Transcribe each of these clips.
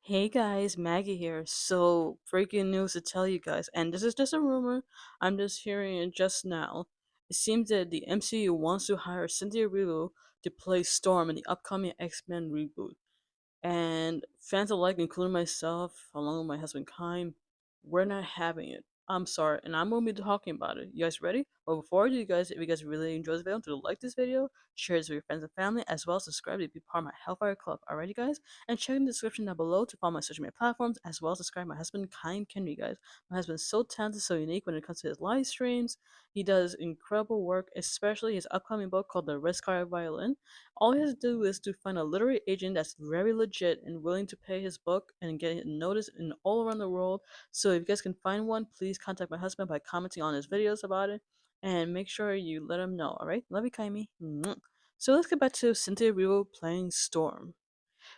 Hey guys, Maggie here. So, breaking news to tell you guys, and this is just a rumor, I'm just hearing it just now. It seems that the MCU wants to hire Cynthia Erivo to play Storm in the upcoming X-Men reboot. And fans alike, including myself, along with my husband Kyle, we're not having it. I'm sorry, and I'm gonna be talking about it. You guys ready? But before I do, you guys, if you guys really enjoy this video, to like this video, share this with your friends and family, as well as subscribe to be part of my Hellfire Club. Alrighty, guys, and check in the description down below to follow my social media platforms, as well as subscribe to my husband Kyle Kenry, guys. My husband's so talented, so unique when it comes to his live streams. He does incredible work, especially his upcoming book called The Red Sky Violin. All he has to do is to find a literary agent that's very legit and willing to pay his book and get it noticed in all around the world. So if you guys can find one, please contact my husband by commenting on his videos about it and make sure you let him know. Alright? Love you, Kaimi. So let's get back to Cynthia Erivo playing Storm.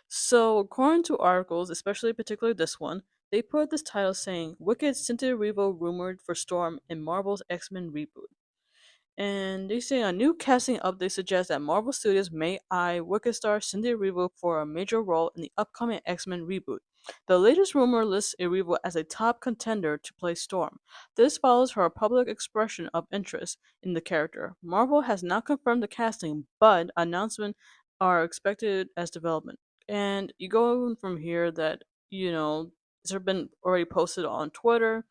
So according to articles, especially particularly this one, they put this title saying Wicked Cynthia Erivo rumored for Storm in Marvel's X-Men reboot. And they say a new casting update suggests that Marvel Studios may eye Wicked star Cynthia Erivo for a major role in the upcoming X-Men reboot. The latest rumor lists Erivo as a top contender to play Storm. This follows her public expression of interest in the character. Marvel has not confirmed the casting, but announcements are expected as development. And you go from here that, it's been already posted on Twitter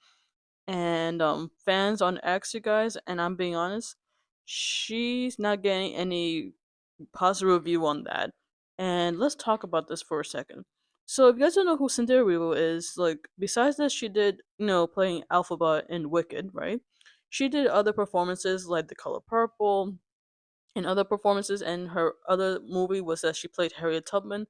and fans on X, you guys, and I'm being honest, she's not getting any positive review on that. And let's talk about this for a second. So if you guys don't know who Cynthia Erivo is, like besides that she did, playing Alphaba in Wicked, right? She did other performances like The Color Purple, in other performances, and her other movie was that she played Harriet Tubman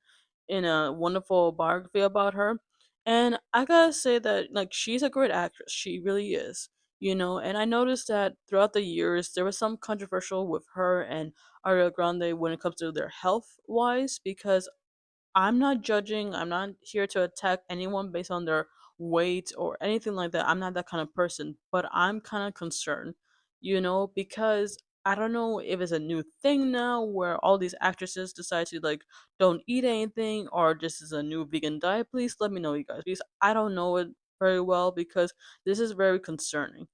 in a wonderful biography about her. And I gotta say that like she's a great actress, she really is. And I noticed that throughout the years there was some controversial with her and Ariana Grande when it comes to their health wise, because I'm not judging. I'm not here to attack anyone based on their weight or anything like that. I'm not that kind of person, but I'm kind of concerned, because I don't know if it's a new thing now where all these actresses decide to like don't eat anything or this is a new vegan diet. Please let me know, you guys, because I don't know it very well because this is very concerning.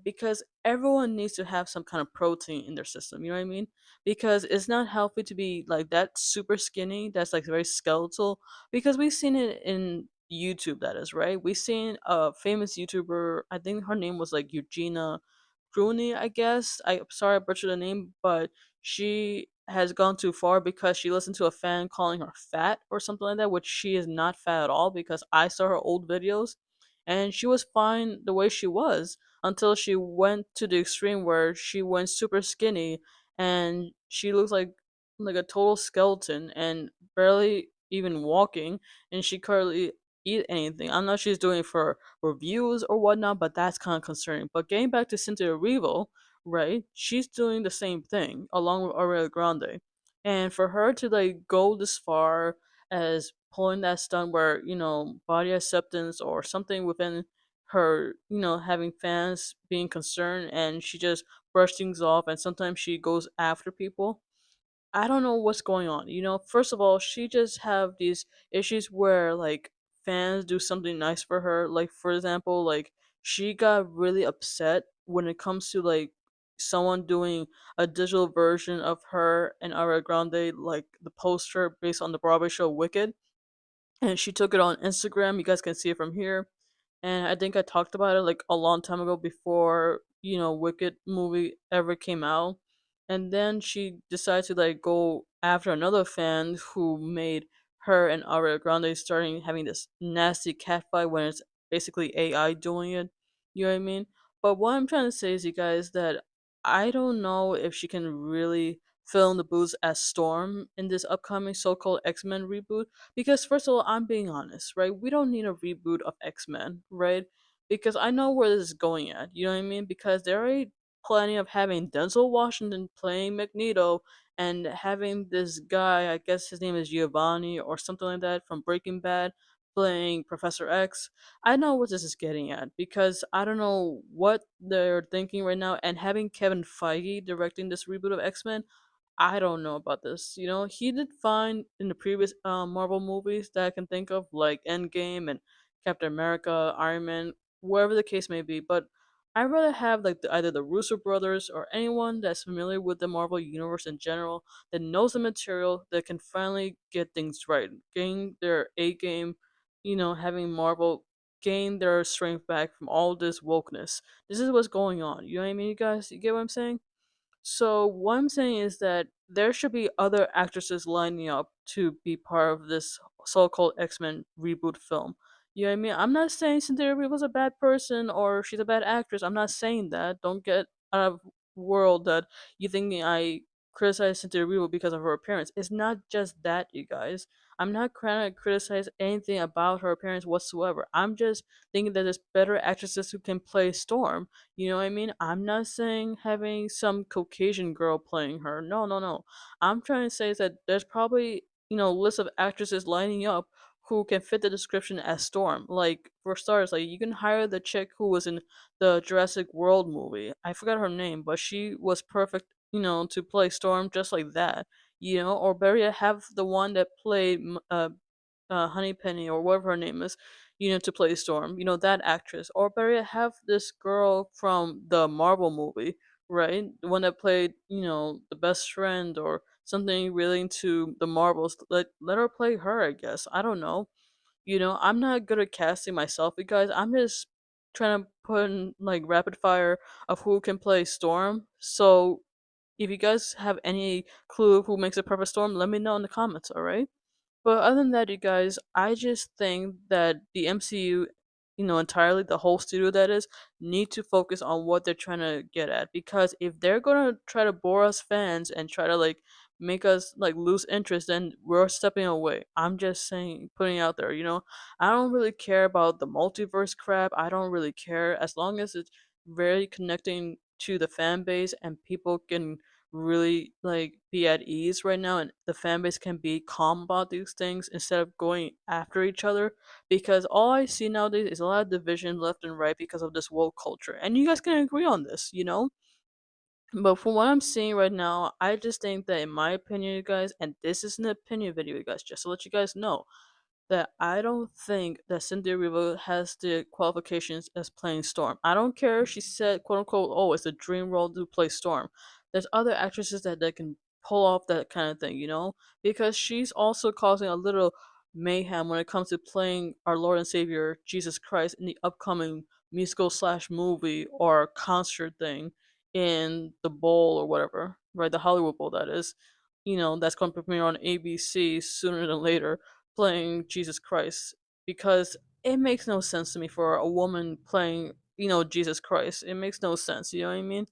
Because everyone needs to have some kind of protein in their system. You know what I mean? Because it's not healthy to be like that super skinny that's like very skeletal, because we've seen it in YouTube, that is, right? We've seen a famous YouTuber, I think her name was like Eugenia Rooney, I guess. I'm sorry I butchered the name, but she has gone too far because she listened to a fan calling her fat or something like that, which she is not fat at all because I saw her old videos and she was fine the way she was until she went to the extreme where she went super skinny and she looks like a total skeleton and barely even walking, and she currently eat anything. I don't know if she's doing it for reviews or whatnot, but that's kind of concerning. But getting back to Cynthia Erivo, right? She's doing the same thing along with Ariana Grande, and for her to like go this far as pulling that stunt where body acceptance or something within her, having fans being concerned, and she just brush things off, and sometimes she goes after people. I don't know what's going on. First of all, she just have these issues where like fans do something nice for her. Like for example, like she got really upset when it comes to like someone doing a digital version of her and Ariana Grande, like the poster based on the Broadway show Wicked, and she took it on Instagram. You guys can see it from here. And I think I talked about it like a long time ago before, Wicked movie ever came out. And then she decided to like go after another fan who made her and Ariana Grande starting having this nasty catfight when it's basically AI doing it. You know what I mean? But what I'm trying to say is, you guys, that I don't know if she can really fill in the boots as Storm in this upcoming so-called X-Men reboot, because first of all, I'm being honest, right? We don't need a reboot of X-Men, right? Because I know where this is going at. You know what I mean? Because they're already planning of having Denzel Washington playing Magneto and having this guy, I guess his name is Giovanni or something like that from Breaking Bad, playing Professor X. I know what this is getting at because I don't know what they're thinking right now, and having Kevin Feige directing this reboot of X-Men, I don't know about this. You know, he did fine in the previous Marvel movies that I can think of, like Endgame and Captain America, Iron Man, wherever the case may be. But I'd rather have like either the Russo brothers or anyone that's familiar with the Marvel universe in general, that knows the material, that can finally get things right, gain their A game. You know, having Marvel gain their strength back from all this wokeness. This is what's going on. You know what I mean, you guys? You get what I'm saying? So what I'm saying is that there should be other actresses lining up to be part of this so-called X-Men reboot film. You know what I mean? I'm not saying Cynthia Erivo was a bad person or she's a bad actress. I'm not saying that. Don't get out of world that you thinking I criticize Cynthia Erivo because of her appearance. It's not just that, you guys. I'm not trying to criticize anything about her appearance whatsoever. I'm just thinking that there's better actresses who can play Storm. You know what I mean? I'm not saying having some Caucasian girl playing her. No, no, no. I'm trying to say is that there's probably, lists of actresses lining up who can fit the description as Storm. Like, for starters, like, you can hire the chick who was in the Jurassic World movie. I forgot her name, but she was perfect, to play Storm just like that. Or better yet, have the one that played Honeypenny or whatever her name is, to play Storm. That actress. Or better yet, have this girl from the Marvel movie, right? The one that played, the best friend or something relating to the Marvels. Let her play her, I guess. I don't know. I'm not good at casting myself because I'm just trying to put in like rapid fire of who can play Storm. So if you guys have any clue who makes a perfect Storm, let me know in the comments, alright? But other than that, you guys, I just think that the MCU, entirely the whole studio that is, need to focus on what they're trying to get at. Because if they're gonna try to bore us fans and try to like make us like lose interest, then we're stepping away. I'm just saying, putting out there, I don't really care about the multiverse crap. I don't really care as long as it's very connecting to the fan base and people can really like be at ease right now and the fan base can be calm about these things instead of going after each other, because all I see nowadays is a lot of division left and right because of this woke culture, and you guys can agree on this. But from what I'm seeing right now, I just think that in my opinion, you guys, and this is an opinion video, you guys, just to let you guys know, that I don't think that Cynthia Erivo has the qualifications as playing Storm. I don't care if she said, quote unquote, oh, it's a dream role to play Storm. There's other actresses that can pull off that kind of thing, because she's also causing a little mayhem when it comes to playing our Lord and Savior Jesus Christ in the upcoming musical slash movie or concert thing in the Bowl or whatever, right? The Hollywood Bowl, that is. That's going to premiere on ABC sooner than later, playing Jesus Christ, because it makes no sense to me for a woman playing, Jesus Christ. It makes no sense, you know what I mean?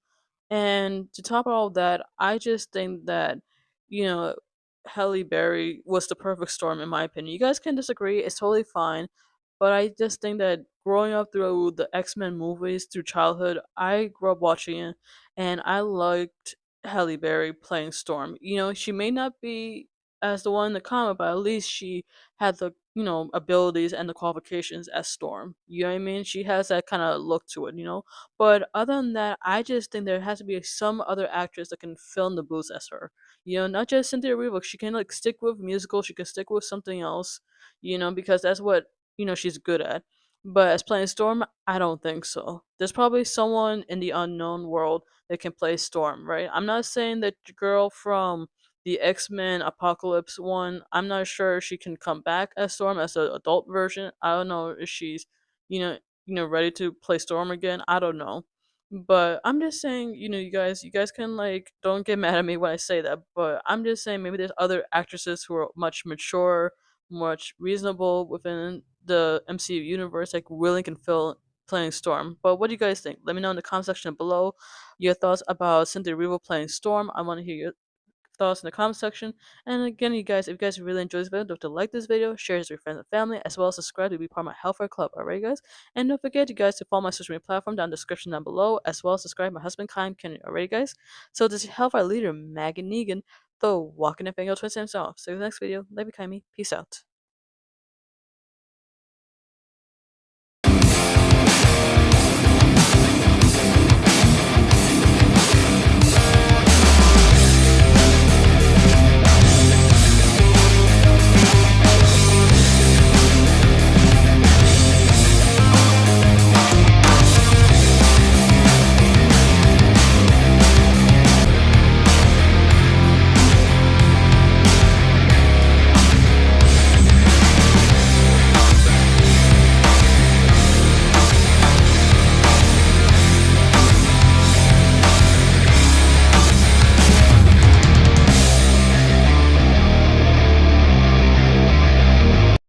And to top all of that, I just think that, you know, Halle Berry was the perfect storm in my opinion. You guys can disagree, it's totally fine. But I just think that growing up through the X-Men movies through childhood, I grew up watching it and I liked Halle Berry playing Storm. She may not be as the one in the comic, but at least she had the, abilities and the qualifications as Storm. You know what I mean? She has that kind of look to it. But other than that, I just think there has to be some other actress that can fill in the boots as her. Not just Cynthia Erivo. She can like stick with musical. She can stick with something else. Because that's what she's good at. But as playing Storm, I don't think so. There's probably someone in the unknown world that can play Storm, right? I'm not saying that the girl from the X-Men Apocalypse one, I'm not sure if she can come back as Storm as an adult version. I don't know if she's, you know, ready to play Storm again. I don't know. But I'm just saying, you guys can like don't get mad at me when I say that, but I'm just saying maybe there's other actresses who are much mature, much reasonable within the MCU universe, like really can fill playing Storm. But what do you guys think? Let me know in the comment section below your thoughts about Cynthia Erivo playing Storm. I want to hear your thoughts in the comment section. And again, you guys, if you guys really enjoyed this video, don't forget to like this video, share it with your friends and family, as well as subscribe to be part of my Hellfire Club. Alright, guys? And don't forget, you guys, to follow my social media platform down in the description down below, as well as subscribe to my husband, Kyle Kennedy. Alright, guys? So this is Hellfire leader, Maggie Negan, the walking and fangirl twin off. See you in the next video. Love you, Kaimi. Peace out.